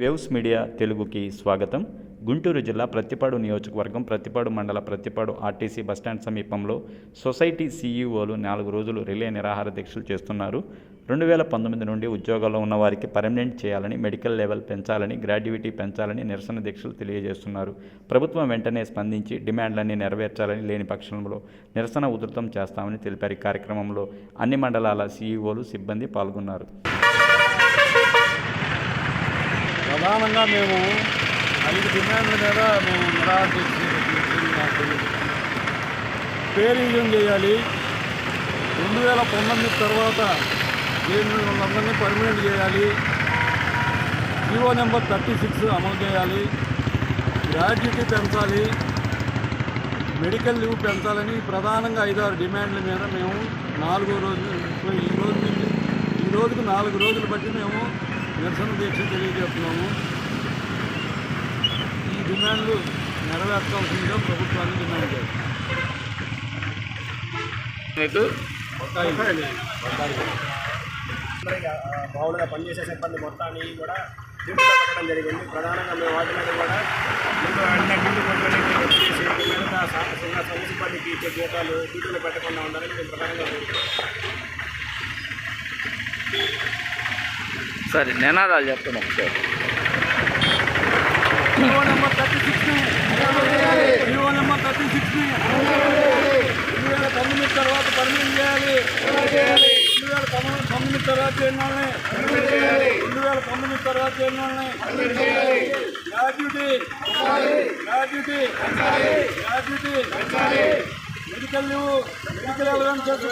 Waves media తెలుగుకి స్వాగతం. గుంటూరు జిల్లా ప్రత్తిపాడు నియోజకవర్గం ప్రత్తిపాడు మండల ప్రత్తిపాడు ఆర్టీసీ బస్టాండ్ సమీపంలో సొసైటీ సీఈఓలు 4 రోజులు రిలే నిరాహార దీక్షలు చేస్తున్నారు. 2019 నుండి ఉద్యోగాల్లో ఉన్న వారికి పర్మనెంట్ చేయాలని, మెడికల్ లెవెల్ పెంచాలని, గ్రాడ్యుయేటీ పెంచాలని నిరసన దీక్షలు తెలియజేస్తున్నారు. ప్రభుత్వం వెంటనే స్పందించి డిమాండ్లన్నీ నెరవేర్చాలని, లేని పక్షంలో నిరసన ఉధృతం చేస్తామని తెలిపారు. ఈ కార్యక్రమంలో అన్ని మండలాల సీఈఓలు, సిబ్బంది పాల్గొన్నారు. ప్రధానంగా మేము 5 డిమాండ్ల మీద మేము నిరాహార పే రివిజన్ చేయాలి. 2019 తర్వాత వాళ్ళందరినీ పర్మనెంట్ చేయాలి. జీవో నెంబర్ 36 అమలు చేయాలి. గ్రాడ్యుయేటీ పెంచాలి. మెడికల్ లీవ్ పెంచాలని ప్రధానంగా 5-6 డిమాండ్ల మీద మేము 4వ రోజు ఈ రోజుకు 4 రోజులు బట్టి మేము నిరసన దీక్ష తెలియజేస్తున్నాము. ఈ డిమాండ్లు నెరవేర్చాల్సిందిగా ప్రభుత్వాన్ని డిమాండ్ చేస్తాం. మామూలుగా పనిచేసే సిబ్బంది మొత్తాన్ని కూడా డ్యూటీలో పెట్టడం జరిగింది. ప్రధానంగా మేము వాటి మీద కూడా సమ సిబ్బందికి ఇచ్చే జీతాలు డ్యూటీలో పెట్టకుండా ఉండాలని మేము ప్రధానంగా సరే నినాదాలు చెప్తున్నాం సార్. జీవో నెంబర్ 36 2019 తర్వాత పర్మనెంట్ చేయాలి. 2019 తర్వాత చేయని gratuity medical leave, medical allowances,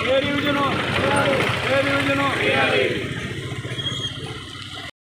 pay revision